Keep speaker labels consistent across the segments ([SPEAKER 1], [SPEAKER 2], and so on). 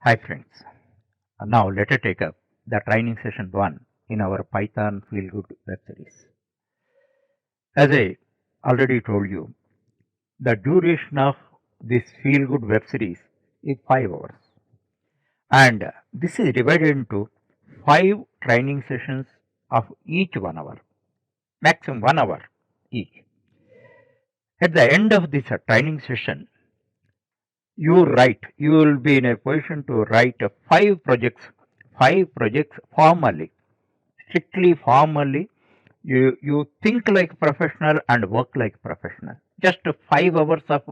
[SPEAKER 1] Hi friends, now let us take up the training session 1 in our Python Feel Good web series. As I already told you, the duration of this Feel Good web series is 5 hours, and this is divided into 5 training sessions of each 1 hour, maximum 1 hour each. At the end of this training session, you will be in a position to write 5 projects formally, strictly formally. You think like professional and work like professional. Just 5 hours of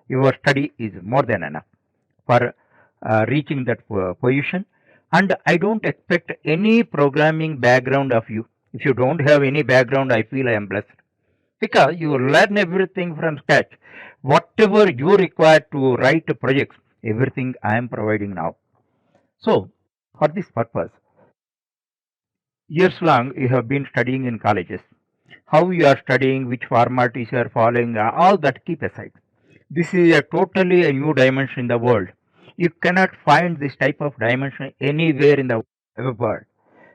[SPEAKER 1] your study is more than enough for reaching that position. And I don't expect any programming background of you. If you don't have any background, I feel I am blessed because you learn everything from scratch. Whatever you require to write projects, everything I am providing now. So, for this purpose, years long you have been studying in colleges. How you are studying, which formalities you are following, all that keep aside. This is a totally a new dimension in the world. You cannot find this type of dimension anywhere in the world.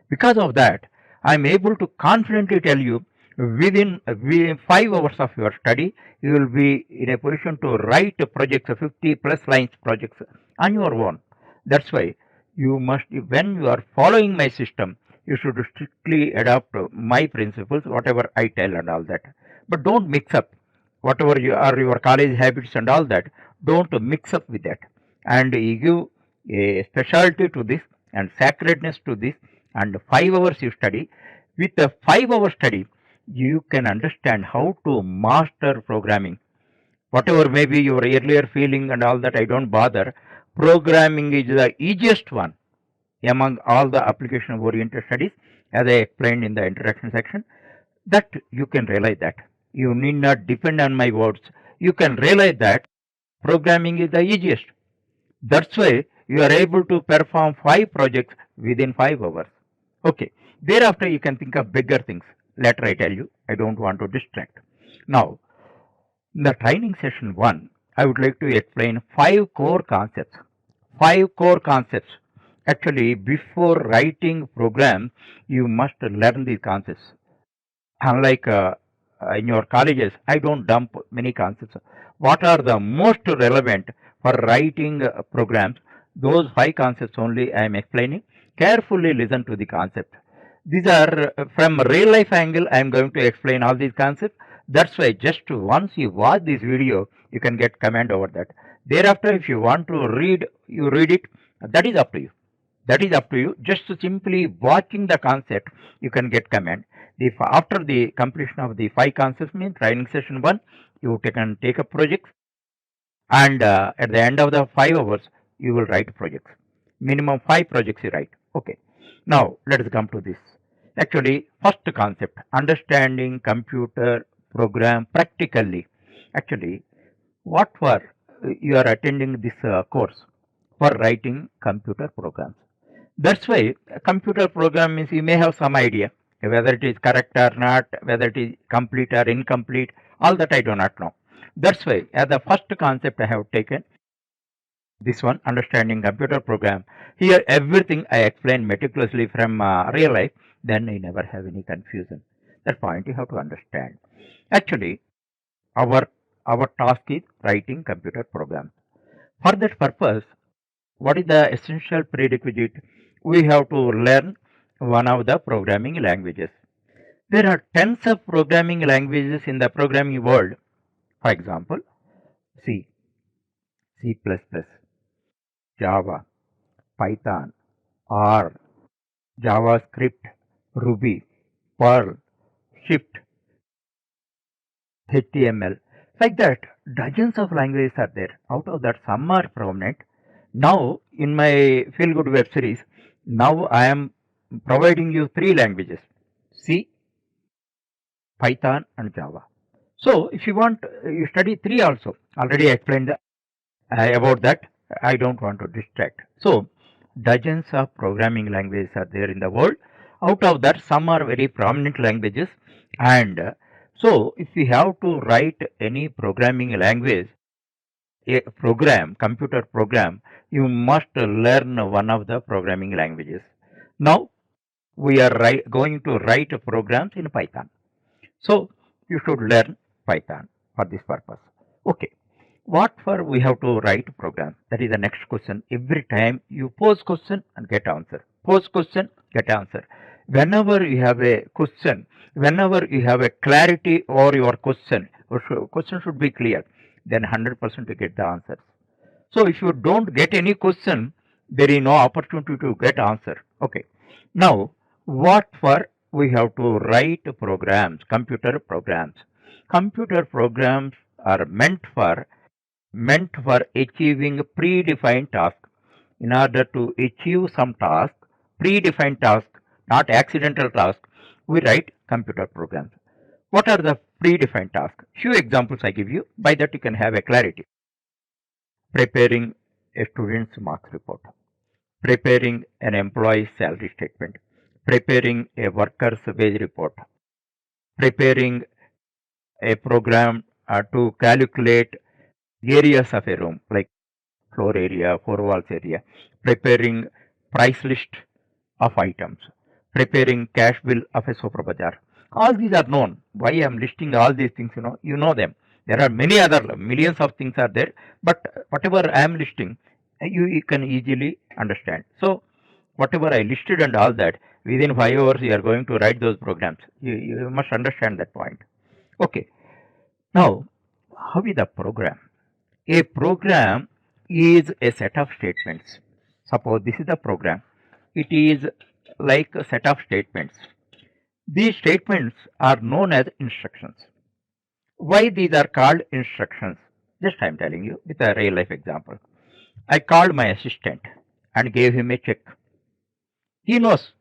[SPEAKER 1] Because of that, I am able to confidently tell you within 5 hours of your study, you will be in a position to write projects, 50 plus lines projects on your own. That's why you must, when you are following my system, you should strictly adopt my principles, whatever I tell and all that. But don't mix up whatever you are your college habits and all that. Don't mix up with that, and you give a specialty to this and sacredness to this. And 5 hours you study. With a 5 hour study, you can understand how to master programming. Whatever may be your earlier feeling and all that, I don't bother. Programming is the easiest one among all the application oriented studies, as I explained in the introduction section. That you can realize that. You need not depend on my words. You can realize that programming is the easiest. That's why you are able to perform 5 projects within 5 hours. Okay. Thereafter, you can think of bigger things. Later, I tell you. I don't want to distract. Now, in the training session 1, I would like to explain 5 core concepts. 5 core concepts. Actually, before writing programs, you must learn these concepts. Unlike in your colleges, I don't dump many concepts. What are the most relevant for writing programs? Those 5 concepts only I am explaining. Carefully listen to the concept. These are from real life angle. I am going to explain all these concepts. That's why just once you watch this video, you can get command over that. Thereafter, if you want to read, you read it. That is up to you. That is up to you. Just simply watching the concept, you can get command. After the completion of the 5 concepts means training session 1, you can take a project, and at the end of the 5 hours, you will write projects. Minimum 5 projects you write. Okay. Now let us come to this. Actually, first concept, understanding computer program practically. Actually, what for you are attending this course for writing computer programs. That's why a computer program means you may have some idea whether it is correct or not, whether it is complete or incomplete. All that I do not know. That's why as the first concept I have taken this one, understanding computer program. Here everything I explain meticulously from real life. Then I never have any confusion. That point you have to understand. Actually, our our task is writing computer programs. For that purpose, what is the essential prerequisite? We have to learn one of the programming languages. There are tens of programming languages in the programming world. For example, C, C++, Java, Python, R, JavaScript, Ruby, Perl, Shift, HTML. Like that, dozens of languages are there. Out of that, some are prominent. Now, in my Feel Good web series, now I am providing you 3 languages: C, Python, and Java. So, if you want, you study 3 also. Already I explained about that. I don't want to distract. So, dozens of programming languages are there in the world. Out of that, some are very prominent languages. And so, if we have to write any programming language, a program, computer program, you must learn one of the programming languages. Now we are going to write programs in Python. So you should learn Python for this purpose. Okay. What for we have to write program? That is the next question. Every time you pose question and get answer. Pose question, get answer. Whenever you have a question, whenever you have a clarity over your question, question should be clear, then 100% you get the answers. So if you don't get any question, there is no opportunity to get answer. Okay. Now, what for we have to write programs, computer programs. Computer programs are meant for achieving predefined task. In order to achieve some task, predefined task, not accidental task, we write computer programs. What are the predefined tasks? Few examples I give you. By that you can have a clarity. Preparing a student's marks report, preparing an employee's salary statement, preparing a worker's wage report, preparing a program to calculate areas of a room like floor area, four walls area, preparing price list of items, preparing cash bill of a super bazaar. All these are known. Why I am listing all these things, you know them. There are many other millions of things are there, but whatever I am listing, you can easily understand. So whatever I listed and all that, within 5 hours you are going to write those programs. You must understand that point. Okay. Now, how is the program? A program is a set of statements. Suppose this is the program. It is like a set of statements. These statements are known as instructions. Why these are called instructions? Just I am telling you with a real life example. I called my assistant and gave him a check. He knows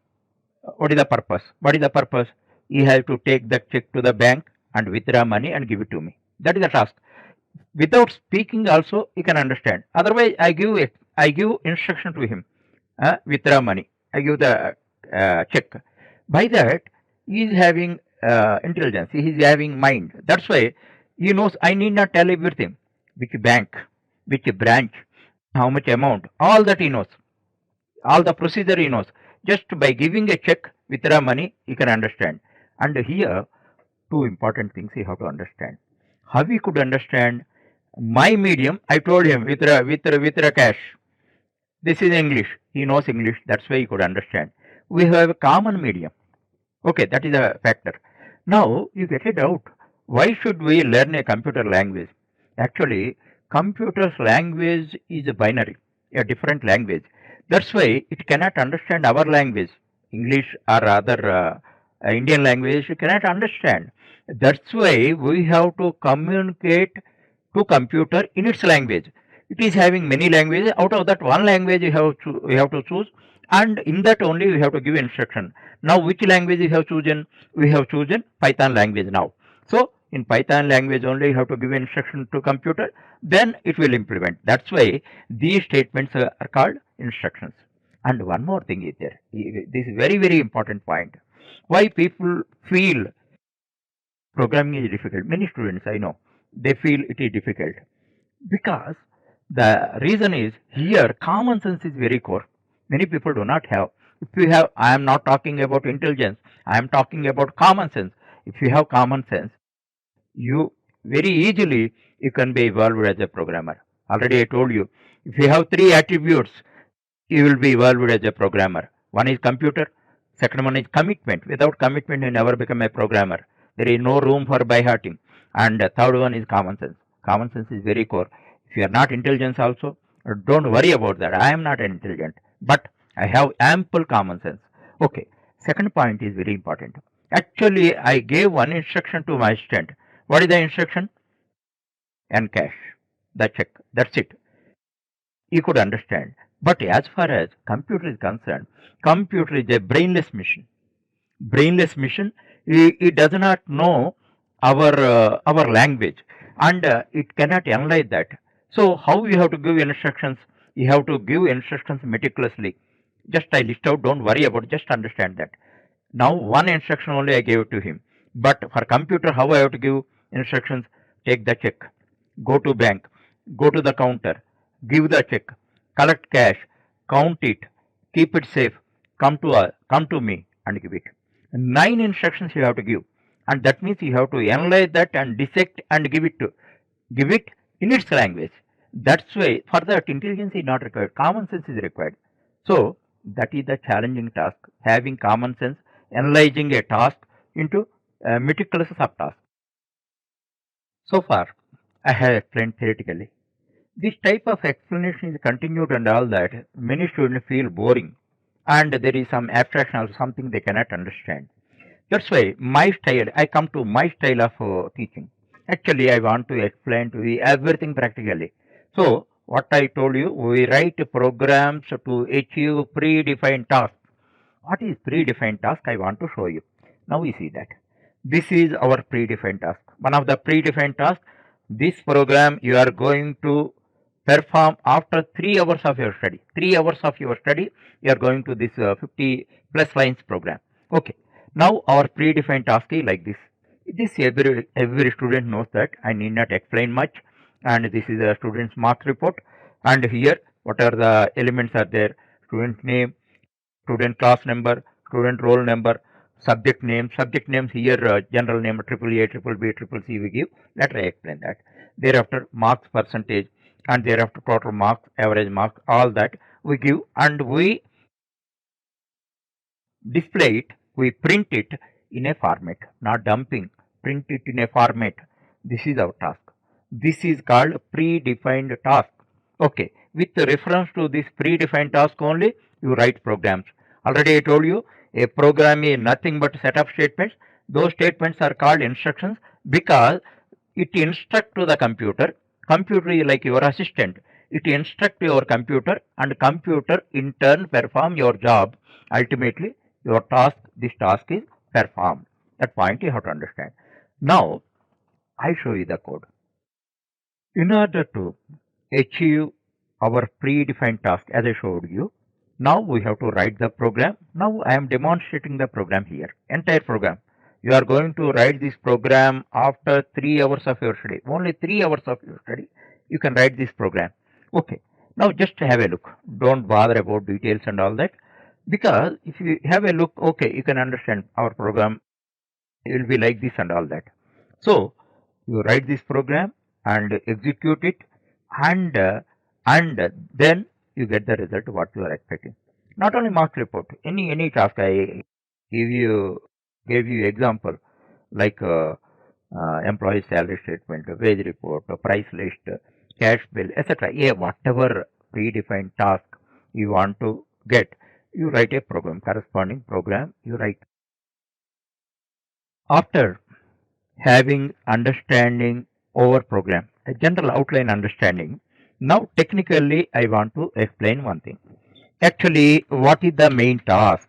[SPEAKER 1] what is the purpose. What is the purpose? He has to take the check to the bank and withdraw money and give it to me. That is the task. Without speaking also he can understand. Otherwise I give instruction to him. Withdraw money. I give the check. By that he is having intelligence. He is having mind. That's why he knows I need not tell everything. Which bank, which branch, how much amount, all that he knows. All the procedure he knows. Just by giving a check, withdraw money, he can understand. And here, two important things he have to understand. How he could understand my medium? I told him withdraw cash. This is English. He knows English. That's why he could understand. We have a common medium. Okay, that is a factor. Now you get a doubt. Why should we learn a computer language? Actually, computer's language is a binary, a different language. That's why it cannot understand our language, English or other Indian language. It cannot understand. That's why we have to communicate to computer in its language. It is having many languages. Out of that one language we have to choose, and in that only we have to give instruction. Now which language we have chosen? We have chosen Python language now. So in Python language only you have to give instruction to computer, then it will implement. That's why these statements are called instructions. And one more thing is there. This is very, very important point. Why people feel programming is difficult? Many students I know, they feel it is difficult because the reason is here common sense is very core. Many people do not have. If you have, I am not talking about intelligence, I am talking about common sense. If you have common sense, you very easily you can be evolved as a programmer. Already I told you, if you have three attributes, you will be evolved as a programmer. One is computer, second one is commitment. Without commitment, you never become a programmer. There is no room for by hearting. And the third one is common sense. Common sense is very core. If you are not intelligent also, don't worry about that. I am not intelligent, but I have ample common sense. Okay. Second point is very important. Actually, I gave one instruction to my assistant. What is the instruction? Encash the check. That's it. He could understand. But as far as computer is concerned, computer is a brainless machine. Brainless machine. It does not know our language, and it cannot analyze that. So how you have to give instructions? You have to give instructions meticulously. Just I list out. Don't worry about it. Just understand that. Now one instruction only I gave to him. But for computer, how I have to give instructions? Take the check. Go to bank. go to the counter, give the check, collect cash, count it, keep it safe, come to me and give it. 9 instructions you have to give, and that means you have to analyze that and dissect and give it in its language. That's why for that intelligence is not required, common sense is required. So that is the challenging task, having common sense, analyzing a task into a meticulous subtask. So far, I have explained theoretically. This type of explanation is continued and all that. Many students feel boring and there is some abstraction or something they cannot understand. That's why I come to my style of teaching. Actually, I want to explain to you everything practically. So, what I told you, we write programs to achieve predefined tasks. What is predefined task? I want to show you. Now we see that. This is our predefined task. One of the predefined tasks, this program you are going to perform after 3 hours of your study. 3 hours of your study, you are going to this 50 plus lines program. Okay. Now our predefined task is like this. This every student knows that. I need not explain much. And this is a student's marks report. And here, what are the elements are there? Student name, student class number, student roll number, subject name. Subject names here, general name, triple A, triple B, triple C we give. Later I explain that. Thereafter, marks percentage, and thereafter total marks, average marks, all that we give, and we display it, we print it in a format, not dumping, print it in a format. This is our task. This is called predefined task. Okay, with reference to this predefined task only, you write programs. Already I told you, a program is nothing but a set of statements. Those statements are called instructions because it instructs to the computer. Computer is like your assistant. It instructs your computer, and computer in turn perform your job. Ultimately, your task, this task is performed. That point you have to understand. Now, I show you the code. In order to achieve our predefined task, as I showed you, now we have to write the program. Now I am demonstrating the program here, entire program. You are going to write this program after 3 hours of your study. Only 3 hours of your study, you can write this program. Okay. Now just have a look. Don't bother about details and all that. Because if you have a look, okay, you can understand our program will be like this and all that. So you write this program and execute it, and then you get the result what you are expecting. Not only marks report, any task I gave you example like employee salary statement, wage report, price list, cash bill, etc. Yeah, whatever predefined task you want to get, you write a program, corresponding program you write. After having understanding over program, a general outline understanding, now technically I want to explain one thing. Actually, what is the main task?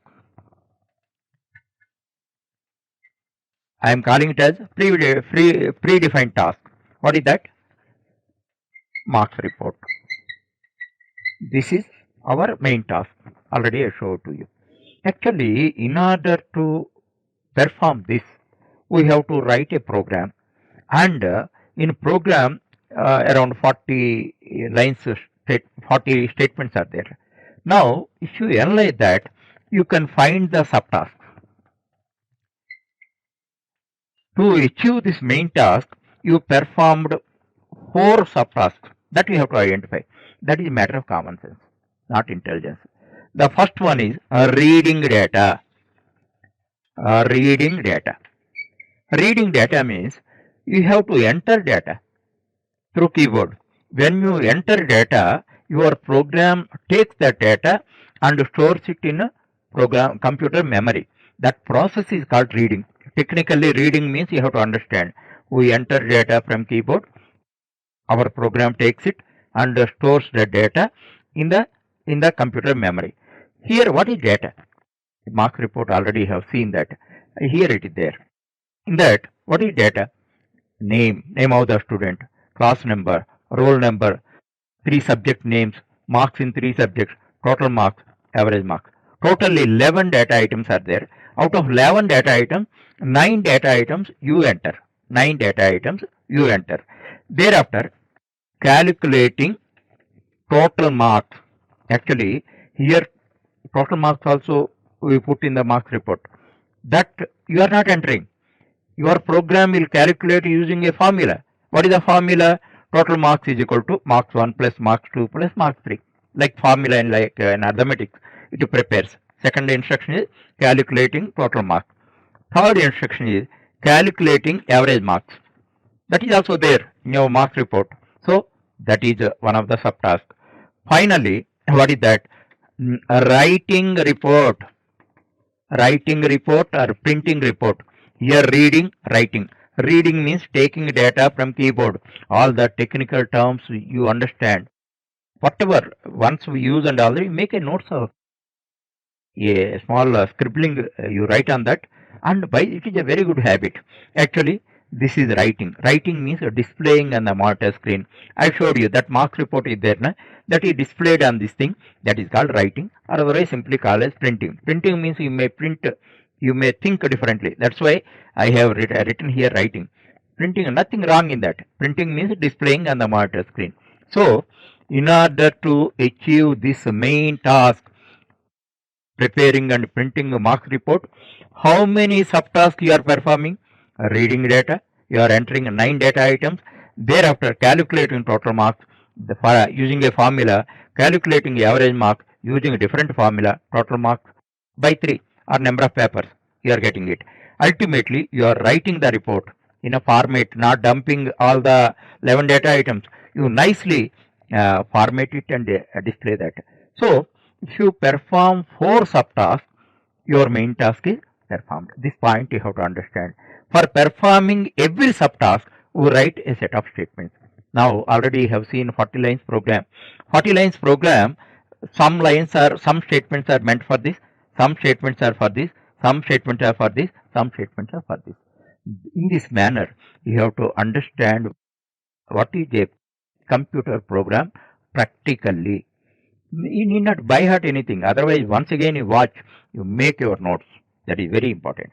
[SPEAKER 1] I am calling it as predefined task. What is that? Marks report. This is our main task. Already I showed to you. Actually, in order to perform this, we have to write a program, and in program around 40 lines, 40 statements are there. Now, if you analyze that, you can find the subtask. To achieve this main task, you performed 4 subtasks that you have to identify. That is a matter of common sense, not intelligence. The first one is reading data. Reading data. Reading data means you have to enter data through keyboard. When you enter data, your program takes that data and stores it in a program computer memory. That process is called reading. Technically, reading means you have to understand. We enter data from keyboard, our program takes it and stores the data in the computer memory. Here, what is data? Marks report already have seen that. Here it is there. In that, what is data? Name of the student, class number, roll number, 3 subject names, marks in 3 subjects, total marks, average marks. Total 11 data items are there. Out of 11 data items, 9 data items you enter. 9 data items you enter. Thereafter, calculating total marks. Actually, here total marks also we put in the marks report. That you are not entering. Your program will calculate using a formula. What is the formula? Total marks is equal to marks 1 plus marks 2 plus marks 3. Like formula in arithmetic, it prepares. Second instruction is calculating total marks. Third instruction is calculating average marks. That is also there in your marks report. So that is one of the subtasks. Finally, what is that? Writing report. Writing report or printing report. Here reading, writing. Reading means taking data from keyboard. All the technical terms you understand. Whatever once we use and all, you make a notes of a small scribbling you write on that, and by it is a very good habit. Actually, this is writing. Writing means displaying on the monitor screen. I showed you that marks report is there, na? That is displayed on this thing. That is called writing, or otherwise simply called as printing. Printing means you may print, you may think differently. That's why I have written here writing. Printing, nothing wrong in that. Printing means displaying on the monitor screen. So, in order to achieve this main task, preparing and printing a marks report, how many subtasks you are performing? Reading data, you are entering 9 data items, thereafter calculating total marks using a formula, calculating average mark using a different formula, total marks by 3 or number of papers, you are getting it. Ultimately, you are writing the report in a format, not dumping all the 11 data items. You nicely format it and display that. So, if you perform 4 subtasks, your main task is performed. This point you have to understand. For performing every subtask, we write a set of statements. Now, already you have seen 40 lines program. 40 lines program, some statements are meant for this, some statements are for this, some statements are for this, some statements are for this. In this manner, you have to understand what is a computer program practically. You need not by heart anything. Otherwise, once again you watch, you make your notes. That is very important.